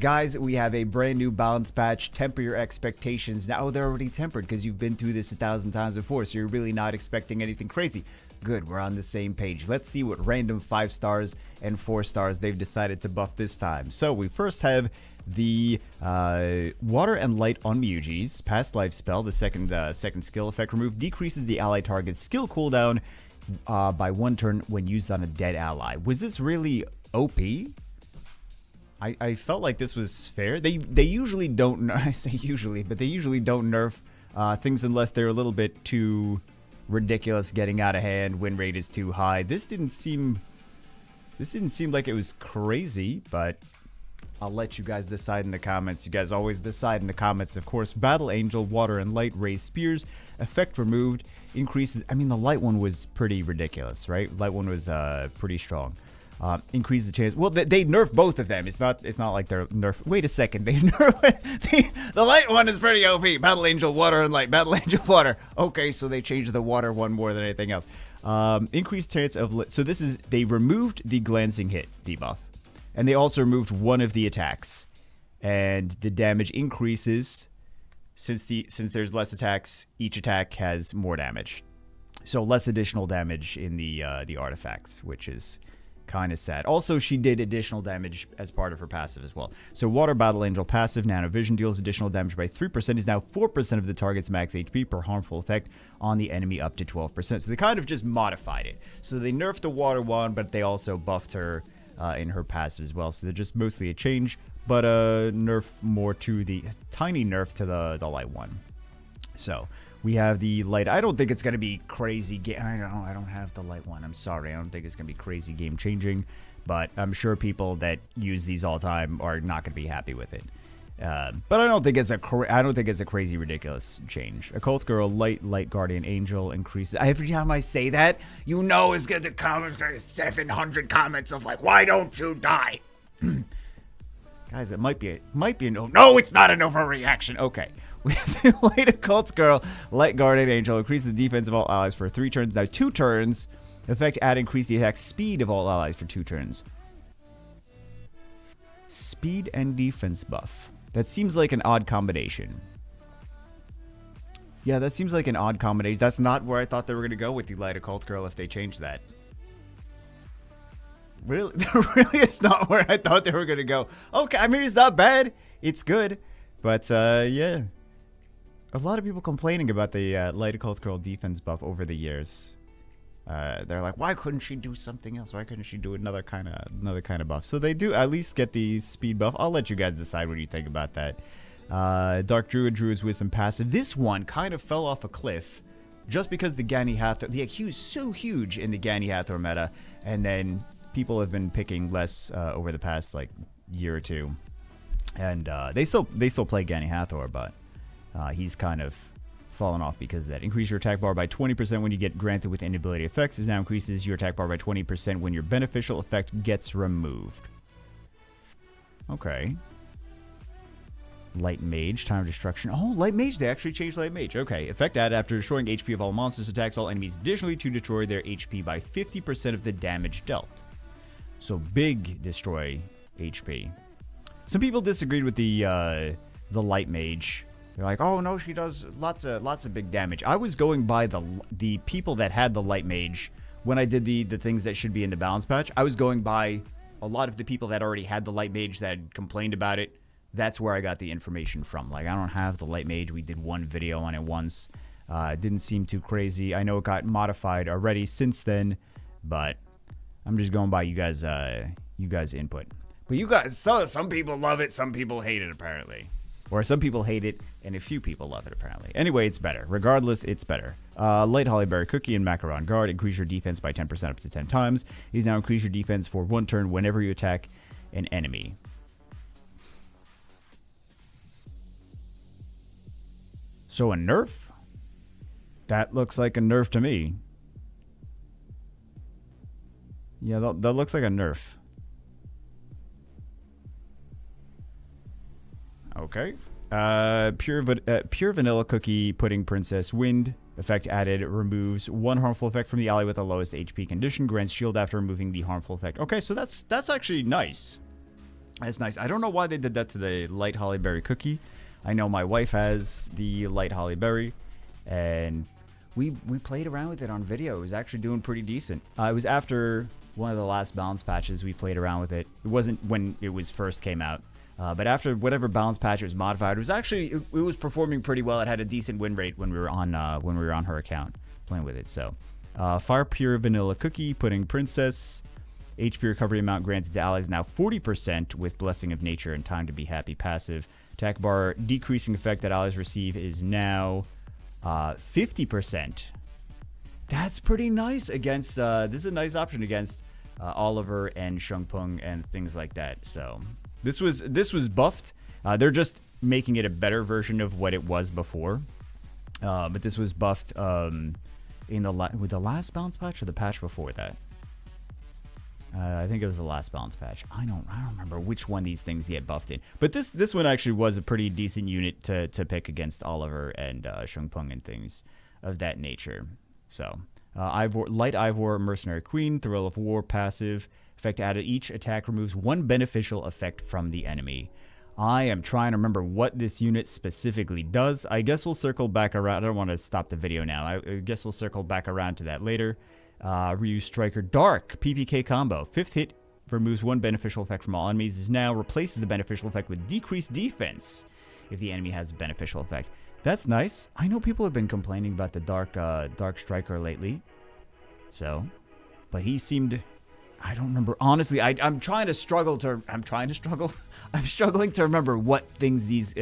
Guys, we have a brand new balance patch. Temper your expectations. Now they're already tempered because you've been through this 1,000 times before, so you're really not expecting anything crazy. Good, we're on the same page. Let's see what random 5 stars and 4 stars they've decided to buff this time. So we first have the Water and Light on Mewgies. Past life spell. The second skill effect removed decreases the ally target's skill cooldown by 1 turn when used on a dead ally. Was this really OP? I felt like this was fair. They usually don't. I say usually, but they usually don't nerf things unless they're a little bit too ridiculous, getting out of hand. Win rate is too high. This didn't seem like it was crazy, but I'll let you guys decide in the comments. You guys always decide in the comments, of course. Battle Angel, Water and Light, Raise Spears, effect removed, increases. I mean, the light one was pretty ridiculous, right? Light one was pretty strong. Increase the chance. Well, they nerf both of them. It's not like they're nerf. Wait a second. They nerf the light one is pretty OP. Battle Angel, Water and Light. Battle Angel, Water. Okay, so they changed the water one more than anything else. Increased chance of. So this is, they removed the glancing hit debuff, and they also removed one of the attacks, and the damage increases since there's less attacks. Each attack has more damage, so less additional damage in the artifacts, which is kind of sad. Also, she did additional damage as part of her passive as well. So Water Battle Angel passive, Nano Vision, deals additional damage by 3%, is now 4% of the target's max HP per harmful effect on the enemy up to 12%. So they kind of just modified it. So they nerfed the Water one, but they also buffed her in her passive as well. So they're just mostly a change, but nerf more to the tiny nerf to the light one. So we have the light. I don't think it's going to be crazy. I don't have the light one. I'm sorry. I don't think it's going to be crazy game changing, but I'm sure people that use these all the time are not going to be happy with it. But I don't think it's a crazy ridiculous change. Occult Girl, Light Guardian Angel increases. Every time I say that, you know it's going to come 700 comments of like, why don't you die? Guys, it might be a no. No, it's not an overreaction. Okay. With the Light Occult Girl, Light Guardian Angel increases the defense of all allies for 3 turns. Now 2 turns. Effect add increase the attack speed of all allies for 2 turns. Speed and defense buff. That seems like an odd combination. Yeah, that seems like an odd combination. That's not where I thought they were going to go with the Light Occult Girl if they changed that. Really? Really, it's not where I thought they were going to go. Okay, I mean, it's not bad. It's good. But, yeah. A lot of people complaining about the Light Occult Girl defense buff over the years. They're like, why couldn't she do something else? Why couldn't she do another kind of buff? So they do at least get the speed buff. I'll let you guys decide what you think about that. Dark Druid's Wisdom passive. This one kind of fell off a cliff just because the Gani Hathor, was so huge in the Gani Hathor meta, and then people have been picking less over the past like year or two, and they still play Gani Hathor, but he's kind of fallen off because of that. Increase your attack bar by 20% when you get granted with inability effects. This now increases your attack bar by 20% when your beneficial effect gets removed. Okay. Light Mage, Time of Destruction. Oh, Light Mage. They actually changed Light Mage. Okay. Effect added after destroying HP of all monsters, attacks all enemies additionally to destroy their HP by 50% of the damage dealt. So big destroy HP. Some people disagreed with the Light Mage. They're like, oh no, she does lots of big damage. I was going by the people that had the Light Mage when I did the things that should be in the balance patch. I was going by a lot of the people that already had the Light Mage that had complained about it. That's where I got the information from. Like, I don't have the Light Mage. We did one video on it once. It didn't seem too crazy. I know it got modified already since then, but I'm just going by you guys input. But you guys, some people love it, some people hate it apparently. Or some people hate it, and a few people love it, apparently. Anyway, it's better. Regardless, it's better. Light Hollyberry Cookie and Macaron Guard. Increase your defense by 10% up to 10 times. These now increase your defense for 1 turn whenever you attack an enemy. So a nerf? That looks like a nerf to me. Yeah, that looks like a nerf. Okay. Pure Vanilla Cookie Pudding Princess Wind. Effect added. Removes 1 harmful effect from the ally with the lowest HP condition. Grants shield after removing the harmful effect. Okay, so that's actually nice. That's nice. I don't know why they did that to the light holly berry cookie. I know my wife has the light holly berry, and we played around with it on video. It was actually doing pretty decent. It was after one of the last balance patches we played around with it. It wasn't when it was first came out, but after whatever balance patch it was modified, it was actually it was performing pretty well. It had a decent win rate when we were on her account playing with it. So, Fire Pure Vanilla Cookie, Pudding Princess. HP recovery amount granted to allies now 40% with Blessing of Nature and Time to Be Happy passive. Attack bar decreasing effect that allies receive is now 50%. That's pretty nice against, this is a nice option against Oliver and Shungpung and things like that. So this was buffed. They're just making it a better version of what it was before. But this was buffed with the last balance patch or the patch before that. I think it was the last balance patch. I don't remember which one these things get buffed in. But this one actually was a pretty decent unit to pick against Oliver and Shungpung and things of that nature. So, Light Ivor, Mercenary Queen, Thrill of War, passive. Effect added. Each attack removes one beneficial effect from the enemy. I am trying to remember what this unit specifically does. I guess we'll circle back around. I don't want to stop the video now. I guess we'll circle back around to that later. Ryu Striker Dark PPK combo. 5th hit removes one beneficial effect from all enemies. Is now replaces the beneficial effect with decreased defense if the enemy has a beneficial effect. That's nice. I know people have been complaining about the Dark Striker lately. So, but he seemed. I don't remember. Honestly, I'm trying to struggle to. I'm struggling to remember what things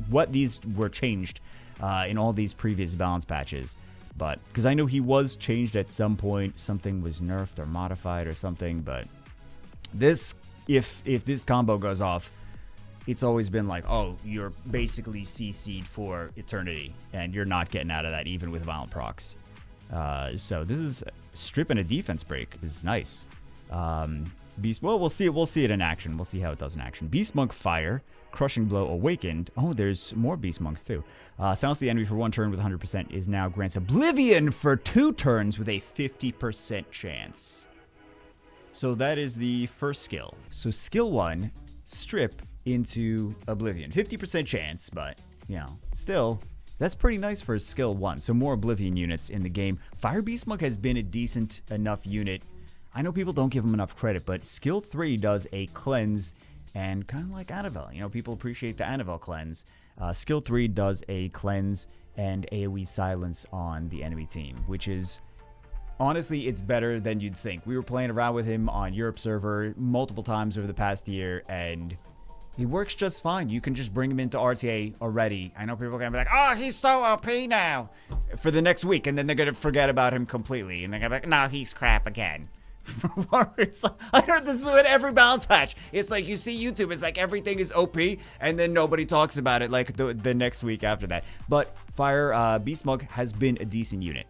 what these were changed in all these previous balance patches. But because I know he was changed at some point, something was nerfed or modified or something. But this, if this combo goes off, it's always been like, oh, you're basically CC'd for eternity, and you're not getting out of that even with violent procs. So this is strip and a defense break is nice. Beast. Well, we'll see it in action. We'll see how it does in action. Beast Monk Fire. Crushing Blow Awakened. Oh, there's more Beast Monks too. Silence the enemy for 1 turn with 100% is now grants Oblivion for 2 turns with a 50% chance. So that is the first skill. So skill 1, strip into Oblivion. 50% chance, but, you know, still, that's pretty nice for skill 1. So more Oblivion units in the game. Fire Beast Monk has been a decent enough unit. I know people don't give him enough credit, but skill 3 does a cleanse. And kind of like Annabelle, you know, people appreciate the Annabelle cleanse. Skill 3 does a cleanse and AoE silence on the enemy team, which is, honestly, it's better than you'd think. We were playing around with him on Europe server multiple times over the past year, and he works just fine. You can just bring him into RTA already. I know people are going to be like, oh, he's so OP now for the next week, and then they're going to forget about him completely. And they're going to be like, no, he's crap again. I heard this with every balance patch. It's like you see YouTube, it's like everything is OP, and then nobody talks about it like the next week after that. But Fire Beast Monk has been a decent unit.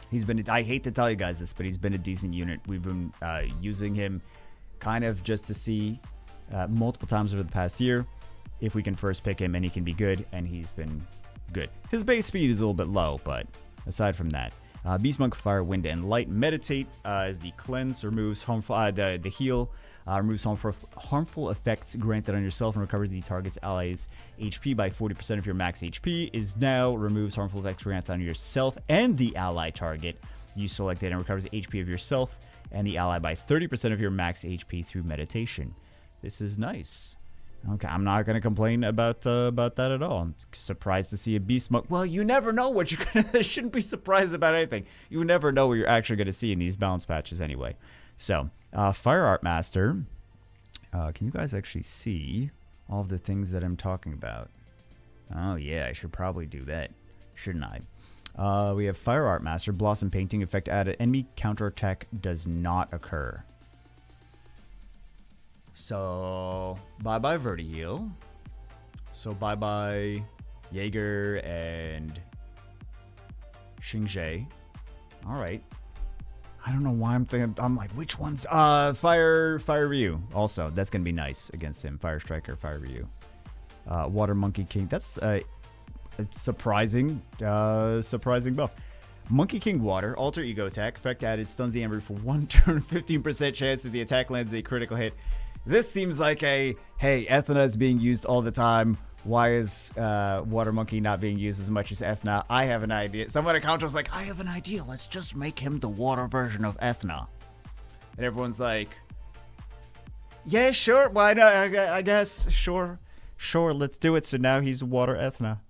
He's been, I hate to tell you guys this, but he's been a decent unit. We've been using him kind of just to see multiple times over the past year if we can first pick him and he can be good, and he's been good. His base speed is a little bit low, but aside from that, Beast Monk Fire, Wind, and Light. Meditate as the cleanse removes harmful, the heal removes harmful effects granted on yourself and recovers the target's allies' HP by 40% of your max HP. Is now removes harmful effects granted on yourself and the ally target you selected and recovers the HP of yourself and the ally by 30% of your max HP through meditation. This is nice. Okay, I'm not going to complain about that at all. I'm surprised to see a Beast Monk. Well, you never know what you're going to... shouldn't be surprised about anything. You never know what you're actually going to see in these balance patches anyway. So, Fire Art Master. Can you guys actually see all of the things that I'm talking about? Oh, yeah, I should probably do that, shouldn't I? We have Fire Art Master. Blossom Painting. Effect added. Enemy counterattack does not occur. So, bye-bye Verti-Heal. So, bye-bye Jaeger and Xingzhe. Alright. I don't know why I'm thinking... I'm like, which one's... Fire Ryu. Also, that's going to be nice against him. Fire Striker, Fire Ryu. Water Monkey King. That's a surprising buff. Monkey King Water. Alter Ego attack. Effect added. Stuns the enemy for 1 turn. 15% chance if the attack lands a critical hit. This seems like a, hey, Ethna is being used all the time. Why is Water Monkey not being used as much as Ethna? I have an idea. Someone at Counter was like, I have an idea. Let's just make him the water version of Ethna. And everyone's like, yeah, sure. Why not? I guess. Sure, let's do it. So now he's Water Ethna.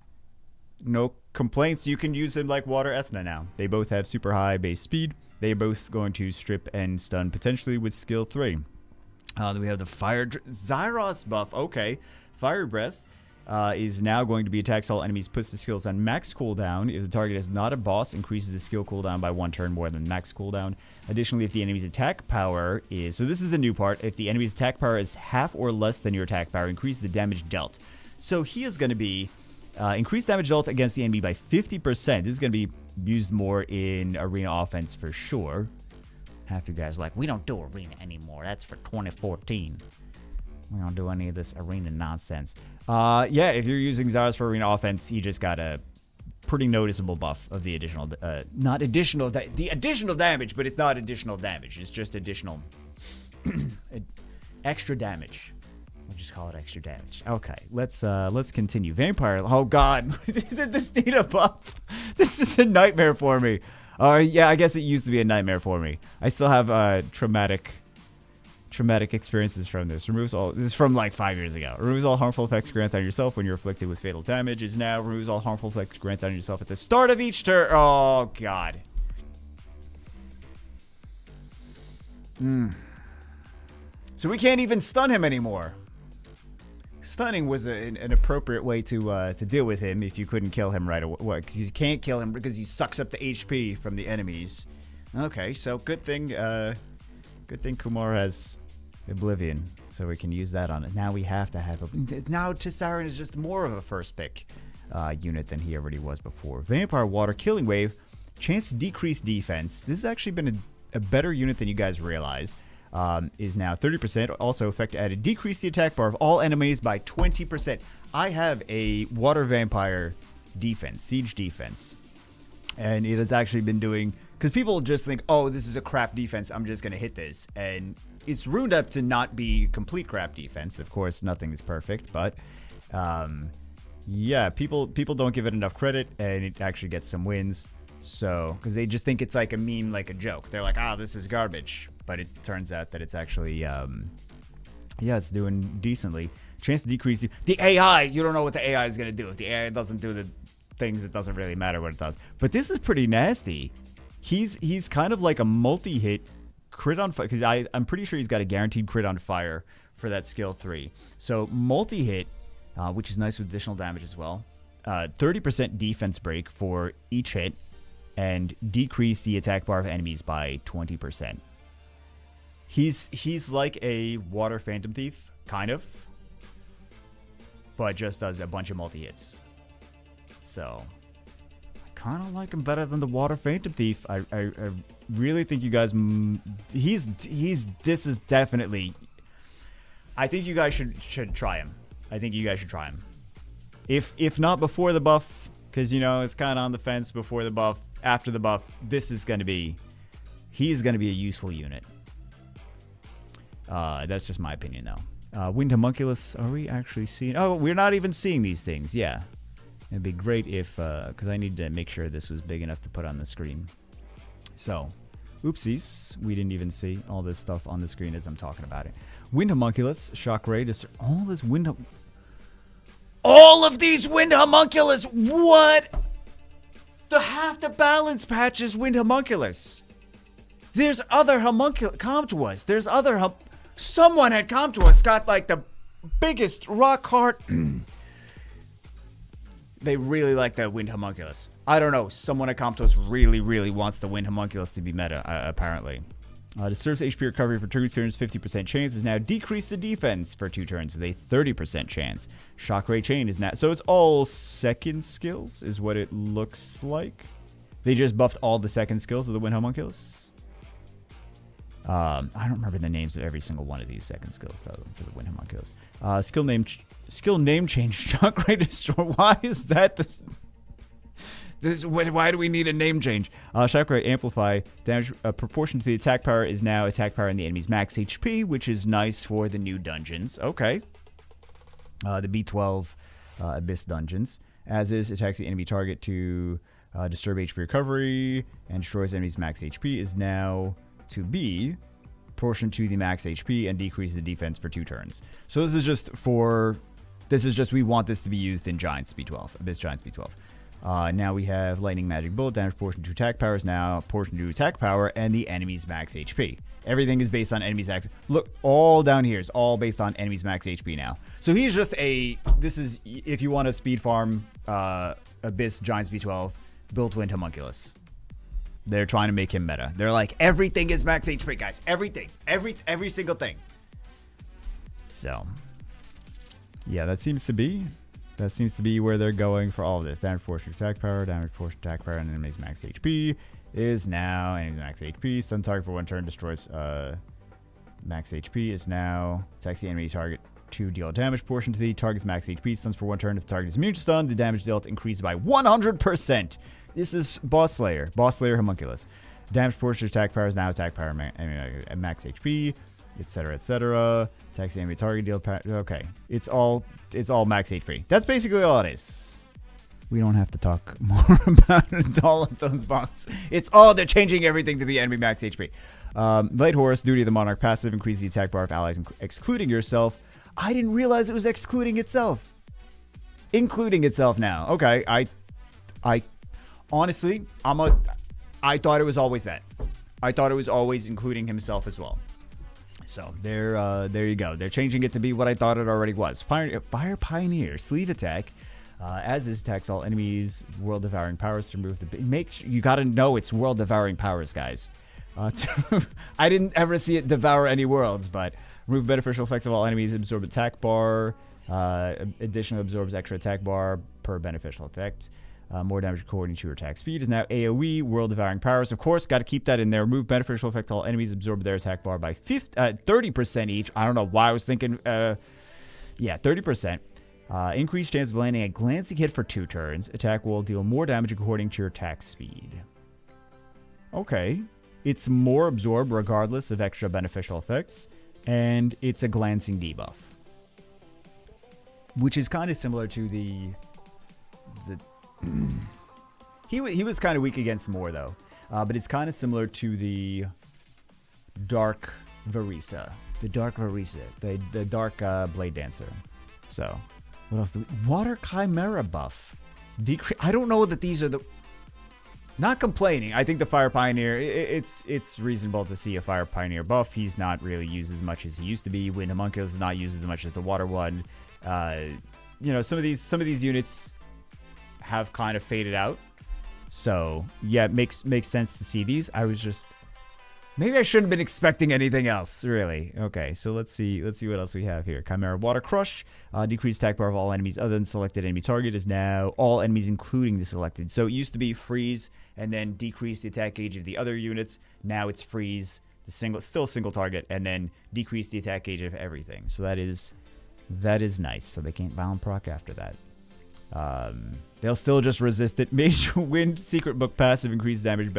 No complaints. You can use him like Water Ethna now. They both have super high base speed. They're both going to strip and stun potentially with skill 3. Then we have the Fire Zyros buff. Okay. Fire Breath is now going to be attacks all enemies, puts the skills on max cooldown. If the target is not a boss, increases the skill cooldown by 1 turn more than max cooldown. Additionally, if the enemy's attack power is... So this is the new part. If the enemy's attack power is half or less than your attack power, increase the damage dealt. So he is going to be... increased damage dealt against the enemy by 50%. This is going to be used more in arena offense for sure. Half you guys are like, we don't do arena anymore. That's for 2014. We don't do any of this arena nonsense. Yeah, if you're using Zyros for arena offense, you just got a pretty noticeable buff of the additional, not additional, the additional damage, but it's not additional damage. It's just additional, extra damage. We'll just call it extra damage. Okay, let's continue. Vampire. Oh God, did this need a buff? This is a nightmare for me. Yeah, I guess it used to be a nightmare for me. I still have traumatic experiences from this. Removes all. This is from like 5 years ago. Removes all harmful effects granted on yourself when you're afflicted with fatal damage. Is now removes all harmful effects granted on yourself at the start of each turn. Oh God. So we can't even stun him anymore. Stunning was an appropriate way to deal with him if you couldn't kill him right away. Well, you can't kill him because he sucks up the HP from the enemies. Okay, so good thing Kumar has Oblivion, so we can use that on it. Now we have to have now Tissarin is just more of a first pick unit than he already was before. Vampire Water Killing Wave, chance to decrease defense. This has actually been a better unit than you guys realize. Is now 30%. Also, effect added. Decrease the attack bar of all enemies by 20%. I have a water vampire defense, siege defense. And it has actually been doing... Because people just think, oh, this is a crap defense. I'm just going to hit this. And it's ruined up to not be complete crap defense. Of course, nothing is perfect. But, yeah, people don't give it enough credit. And it actually gets some wins. So, because they just think it's like a meme, like a joke. They're like, this is garbage. But it turns out that it's actually, yeah, it's doing decently. Chance to decrease the AI. You don't know what the AI is going to do. If the AI doesn't do the things, it doesn't really matter what it does. But this is pretty nasty. He's kind of like a multi-hit crit on fire. Because I'm pretty sure he's got a guaranteed crit on fire for that skill 3. So multi-hit, which is nice with additional damage as well. 30% defense break for each hit. And decrease the attack bar of enemies by 20%. He's like a water phantom thief, kind of, but just does a bunch of multi-hits. So I kind of like him better than the water phantom thief. I really think you guys, this is definitely, I think you guys should try him. I think you guys should try him. If not before the buff, because you know it's kind of on the fence. Before the buff, after the buff, he's going to be a useful unit. That's just my opinion, though. Wind Homunculus, are we actually seeing... Oh, we're not even seeing these things, yeah. It'd be great if... Because I need to make sure this was big enough to put on the screen. So, oopsies. We didn't even see all this stuff on the screen as I'm talking about it. Wind Homunculus, Shock Ray, all this Wind... All of these Wind Homunculus! What? Half the balance patch is Wind Homunculus. There's other Homunculus... Come to us. There's other... Someone had come to us, got like the biggest rock hard... They really like the Wind Homunculus. I don't know. Someone at Comptos really, really wants the Wind Homunculus to be meta, apparently. Disturbs HP recovery for 2 turns, 50% chance. Is now decrease the defense for 2 turns with a 30% chance. Shock Ray Chain is now... So it's all second skills, is what it looks like. They just buffed all the second skills of the Wind Homunculus. I don't remember the names of every single one of these second skills, though, for the Wind Homunculus. Skill name change. Shock Ray Destroy. Why is that this Why do we need a name change? Shockwave Amplify. Damage proportion to the attack power is now attack power in the enemy's max HP, which is nice for the new dungeons. Okay. The B12 Abyss dungeons. As is, attacks the enemy target to disturb HP recovery and destroys enemy's max HP is now to be proportion to the max HP and decreases the defense for 2 turns. So this is just we want this to be used in Giants B12, Abyss Giants B12. Now we have Lightning Magic Bullet, damage proportion to attack power is now proportion to attack power and the enemy's max HP. Everything is based on enemy's act. Look, all down here is all based on enemy's max HP now. So he's just this is, if you want to speed farm Abyss Giants B12, built Wind Homunculus. They're trying to make him meta. They're like, everything is max HP, guys. Everything. Every single thing. So, yeah, that seems to be where they're going for all of this. Damage proportion to attack power, and enemy's max HP is now enemy's max HP. Stun target for 1 turn, destroys max HP is now attacks the enemy target to deal damage portion to the target's max HP. Stuns for 1 turn. If the target is immune to stun, the damage dealt increases by 100%. This is Boss Slayer Homunculus. Damage portion to attack power is now attack power max HP, etc., etc. Attacks the enemy target, deal okay. It's all max HP. That's basically all it is. We don't have to talk more about all of those bots. It's all, they're changing everything to be enemy max HP. Light Horse, Duty of the Monarch passive, increase the attack bar of allies, excluding yourself. I didn't realize it was excluding itself. Including itself now. Okay, I honestly, I thought it was always that. I thought it was always including himself as well. So there you go. They're changing it to be what I thought it already was. Fire Pioneer, sleeve attack. As is, attacks all enemies. World devouring powers to remove the. You got to know it's world devouring powers, guys. I didn't ever see it devour any worlds, but remove beneficial effects of all enemies. Absorb attack bar. Additionally absorbs extra attack bar per beneficial effect. More damage according to your attack speed is now AoE, world devouring powers. Of course, got to keep that in there. Remove beneficial effect to all enemies, absorb their attack bar by 30% each. I don't know why I was thinking, 30%. Increased chance of landing a glancing hit for 2 turns. Attack will deal more damage according to your attack speed. Okay. It's more absorb regardless of extra beneficial effects. And it's a glancing debuff. Which is kind of similar to the he was kind of weak against more though, but it's kind of similar to the Dark Varisa, the Dark Blade Dancer. So, what else? Water Chimera buff. I don't know that these are the. Not complaining. I think the Fire Pioneer. It's reasonable to see a Fire Pioneer buff. He's not really used as much as he used to be. Wind Homunculus is not used as much as the Water one. Some of these units have kind of faded out. So, yeah, it makes sense to see these. I was just... Maybe I shouldn't have been expecting anything else, really. Okay, so let's see what else we have here. Chimera Water Crush. Decreased attack bar of all enemies other than selected enemy target is now all enemies including the selected. So it used to be freeze and then decrease the attack gauge of the other units. Now it's freeze, still single target, and then decrease the attack gauge of everything. So that is nice. So they can't bound proc after that. They'll still just resist it. Mage Wind Secret Book passive increase the damage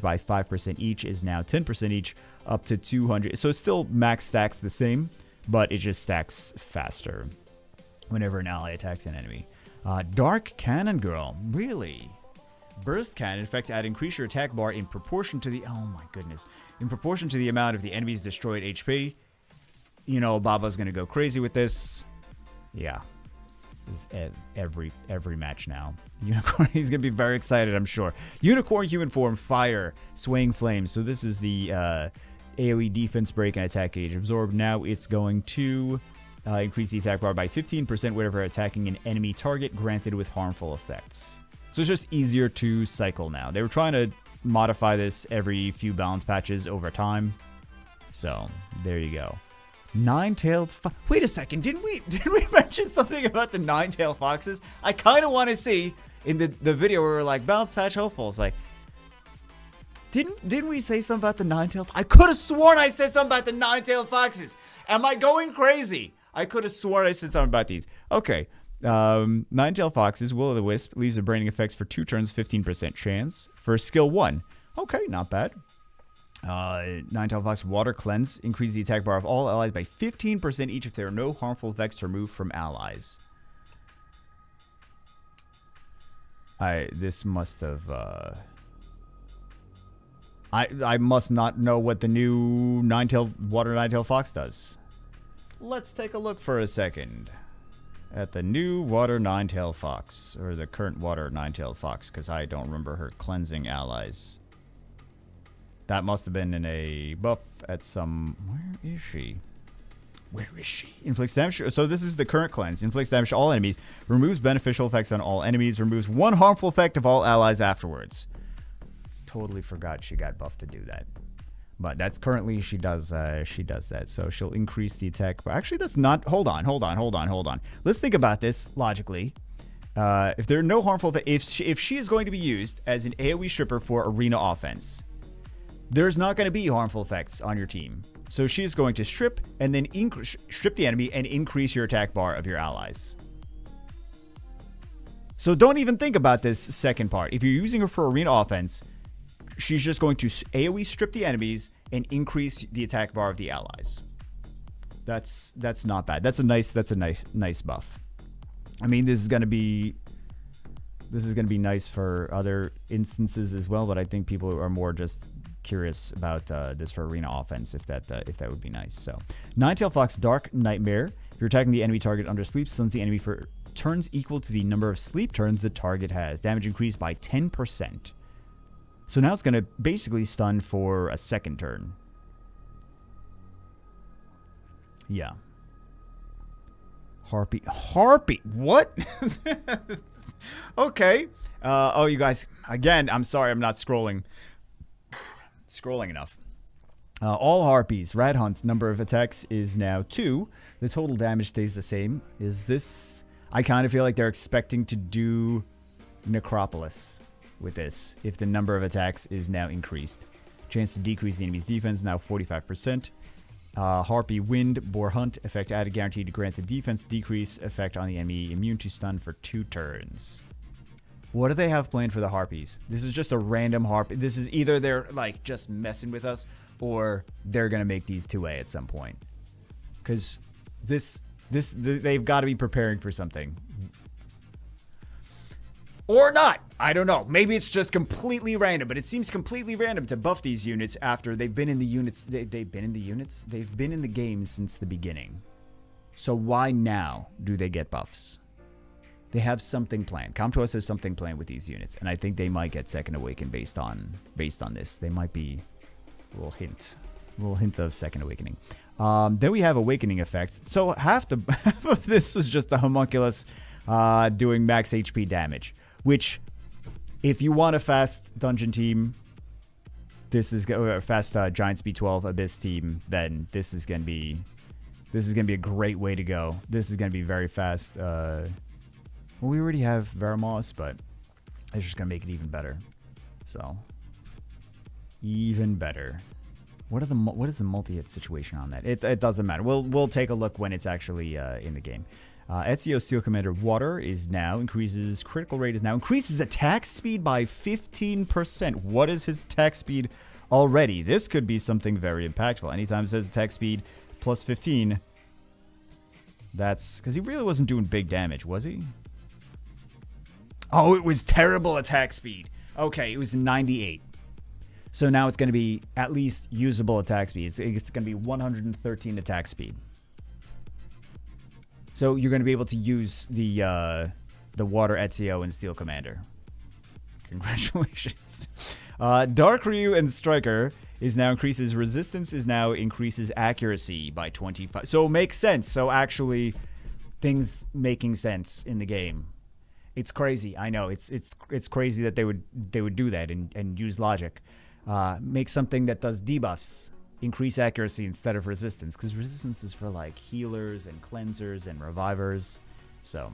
by 5% each is now 10% each up to 200. So it still max stacks the same, but it just stacks faster whenever an ally attacks an enemy. Dark Cannon Girl, really? Burst Cannon effect increase your attack bar in proportion to the amount of the enemy's destroyed HP. You know, Baba's gonna go crazy with this. Yeah. Every match now. Unicorn, he's gonna be very excited, I'm sure. Unicorn Human Form, Fire, Swaying Flames. So this is the AoE defense break and attack gauge absorb. Now it's going to increase the attack bar by 15% whenever attacking an enemy target granted with harmful effects. So it's just easier to cycle now. They were trying to modify this every few balance patches over time. So there you go. Nine-tailed fox. Wait a second, didn't we mention something about the nine-tailed foxes? I kind of want to see in the video where we're like balance patch hopefuls. Like, didn't we say something about the nine-tailed? I could have sworn I said something about the nine-tailed foxes. Am I going crazy? I could have sworn I said something about these. Okay, Nine-tailed foxes, will-o'-the-wisp, leaves the branding effects for 2 turns, 15% chance. For skill 1. Okay, not bad. Nine-tailed fox, water cleanse, increase the attack bar of all allies by 15% each if there are no harmful effects removed from allies. This must have, I must not know what the new water nine-tailed fox does. Let's take a look for a second at the new water nine-tailed fox, or the current water nine-tailed fox, because I don't remember her cleansing allies. That must have been in a buff at some... Where is she? Where is she? Inflicts damage. So this is the current cleanse. Inflicts damage to all enemies. Removes beneficial effects on all enemies. Removes 1 harmful effect of all allies afterwards. Totally forgot she got buffed to do that. But that's currently she does that. So she'll increase the attack. But actually, that's not... Hold on. Let's think about this logically. If there are no harmful... If she is going to be used as an AoE stripper for arena offense, there's not going to be harmful effects on your team. So she is going to strip and then strip the enemy and increase your attack bar of your allies. So don't even think about this second part. If you're using her for arena offense, she's just going to AoE strip the enemies and increase the attack bar of the allies. That's not bad. That's a nice buff. I mean, this is going to be nice for other instances as well, but I think people are more just curious about this for arena offense, if that would be nice. So, Nine-tailed fox, Dark Nightmare. If you're attacking the enemy target under sleep, stuns the enemy for turns equal to the number of sleep turns the target has. Damage increased by 10%. So now it's going to basically stun for a second turn. Yeah. Harpy. What? Okay. Oh, you guys. Again, I'm sorry. I'm not scrolling enough. All harpies. Rat hunt. Number of attacks is now 2. The total damage stays the same. Is this... I kind of feel like they're expecting to do Necropolis with this, if the number of attacks is now increased. Chance to decrease the enemy's defense, now 45%. Harpy Wind, Boar Hunt, effect added, guaranteed to grant the defense decrease, effect on the enemy, immune to stun for 2 turns. What do they have planned for the harpies? This is just a random harpy. This is either they're like just messing with us, or they're going to make these 2A at some point. Because they've got to be preparing for something. Or not. I don't know. Maybe it's just completely random, but it seems completely random to buff these units after they've been in the units. They've been in the units? They've been in the game since the beginning. So why now do they get buffs? They have something planned. Comtois has something planned with these units, and I think they might get Second Awaken based on this. They might be a little hint of Second Awakening. Then we have Awakening effects. So half of this was just the Homunculus doing max HP damage. Which, if you want a fast dungeon team, this is a fast Giant Speed 12 Abyss team, then this is gonna be a great way to go. This is gonna be very fast. Well, we already have Veramos, but it's just gonna make it even better. So, even better. What is the multi-hit situation on that? It doesn't matter. We'll take a look when it's actually in the game. Ezio Steel Commander Water is now increases critical rate, is now increases attack speed by 15%. What is his attack speed already? This could be something very impactful. Anytime it says attack speed plus 15, that's because he really wasn't doing big damage, was he? Oh, it was terrible attack speed. Okay, it was 98. So now it's going to be at least usable attack speed. It's going to be 113 attack speed. So you're going to be able to use the Water Ezio and Steel Commander. Congratulations. Dark Ryu and Striker is now increases resistance, is now increases accuracy by 25. So it makes sense. So actually, things making sense in the game. It's crazy. I know it's crazy that they would do that and use logic. Make something that does debuffs increase accuracy instead of resistance, because resistance is for like healers and cleansers and revivers. So,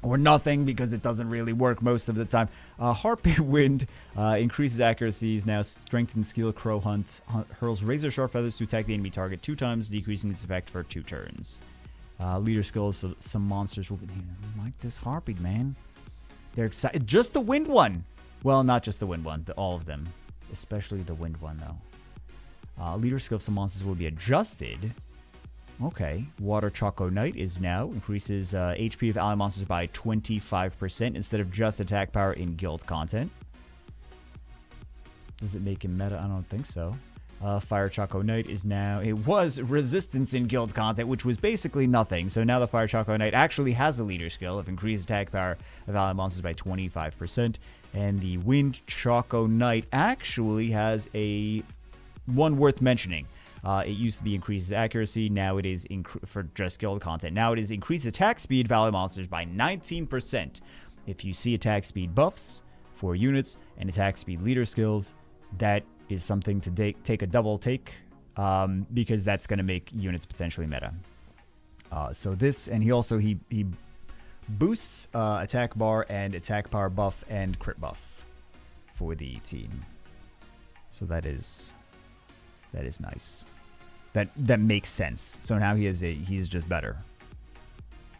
or nothing, because it doesn't really work most of the time. Harpy Wind increases accuracy, is now strengthened skill. Crow Hunt hurls razor sharp feathers to attack the enemy target 2 times, decreasing its effect for 2 turns. Leader skills, so some monsters will be like this Harpy, man. They're excited. Just the wind one. Well, not just the wind one, all of them. Especially the wind one, though. Leader skill of some monsters will be adjusted. Okay. Water Choco Knight is now. Increases HP of ally monsters by 25% instead of just attack power in guild content. Does it make him meta? I don't think so. Fire Choco Knight is now... It was resistance in guild content, which was basically nothing. So now the Fire Choco Knight actually has a leader skill of increased attack power of ally monsters by 25%. And the Wind Choco Knight actually has a one worth mentioning. It used to be increases accuracy. Now it is for just guild content. Now it is increased attack speed of ally monsters by 19%. If you see attack speed buffs for units and attack speed leader skills, that is something to take a double take because that's going to make units potentially meta. So this, and he boosts attack bar and attack power buff and crit buff for the team. So that is nice. That makes sense. So now he's just better.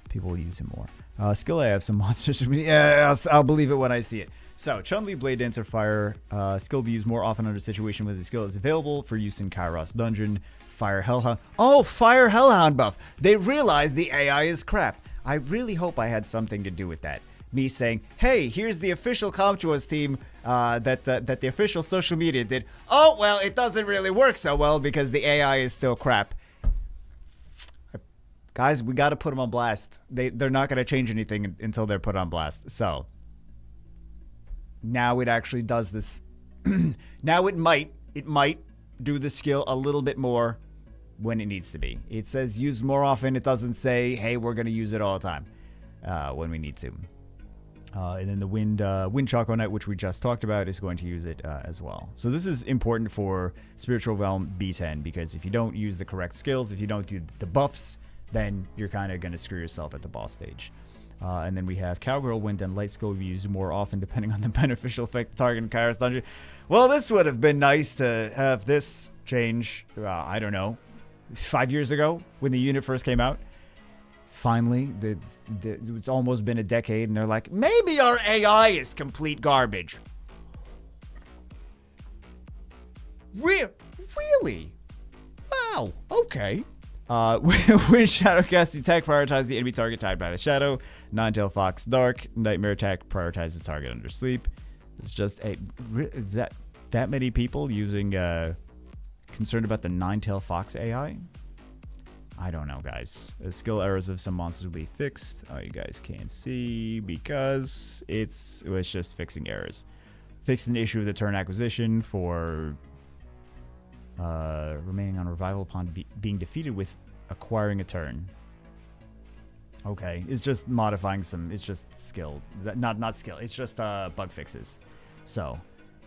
People will use him more. Skill I have some monsters. Yeah, I'll believe it when I see it. So, Chun-Li Blade Dancer Fire, skill will be used more often under situation where the skill is available for use in Kairos Dungeon. Fire Hellhound. Oh, Fire Hellhound buff. They realize the AI is crap. I really hope I had something to do with that. Me saying, hey, here's the official Homunculus team that the official social media did. Oh, well, it doesn't really work so well because the AI is still crap. Guys, we got to put them on blast. They're not going to change anything until they're put on blast. So... now it actually does this. Now it might do the skill a little bit more when it needs to be. It says use more often. It doesn't say, hey, we're going to use it all the time when we need to. And then the Wind Choco Knight, which we just talked about, is going to use it as well. So this is important for Spiritual Realm B10 because if you don't use the correct skills, if you don't do the buffs, then you're kind of going to screw yourself at the boss stage. And then we have Cowgirl, Wind, and Light skill will be used more often depending on the beneficial effect target in Kairos Dungeon. Well, this would have been nice to have this change, I don't know, 5 years ago when the unit first came out. Finally, it's almost been a decade, and they're like, maybe our AI is complete garbage. Really? Wow, okay. When Shadow casts the attack, prioritize the enemy target tied by the shadow. Nine-Tail Fox Dark. Nightmare attack prioritizes target under sleep. It's just is that many people using concerned about the Nine-Tail Fox AI? I don't know, guys. The skill errors of some monsters will be fixed. Oh, you guys can't see because it was just fixing errors. Fixed an issue of the turn acquisition for remaining on revival upon being defeated with acquiring a turn. Okay, it's just modifying some. It's just skill, not skill. It's just bug fixes. So,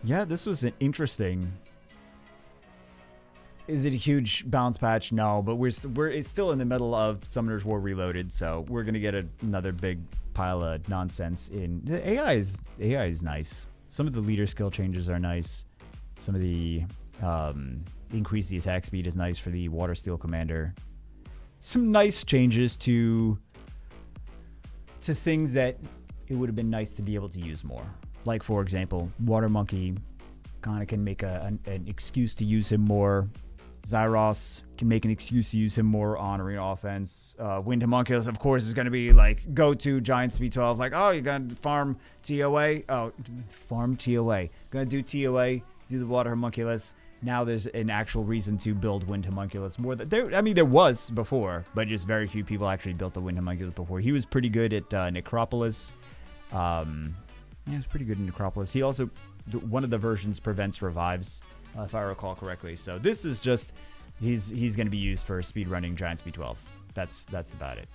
yeah, this was an interesting. Is it a huge balance patch? No, but it's still in the middle of Summoner's War Reloaded, so we're gonna get another big pile of nonsense in. The AI is nice. Some of the leader skill changes are nice. Some of the increase the attack speed is nice for the Water Steel Commander. Some nice changes to things that it would have been nice to be able to use more. Like, for example, Water Monkey kind of can make an excuse to use him more. Zyros can make an excuse to use him more on arena offense. Wind Homunculus, of course, is going to be like go-to Giant Speed 12. Like, oh, you're going to farm TOA? Oh, farm TOA. Going to do TOA, do the Water Homunculus. Now there's an actual reason to build Wind Homunculus more. There was before, but just very few people actually built the Wind Homunculus before. He was pretty good at Necropolis. Yeah, he was pretty good in Necropolis. He also, one of the versions prevents revives, if I recall correctly. So this is just, he's going to be used for speedrunning Giant Speed 12. That's about it.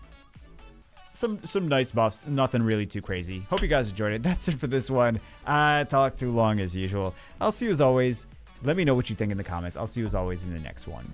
Some nice buffs, nothing really too crazy. Hope you guys enjoyed it. That's it for this one. I talked too long as usual. I'll see you as always. Let me know what you think in the comments. I'll see you as always in the next one.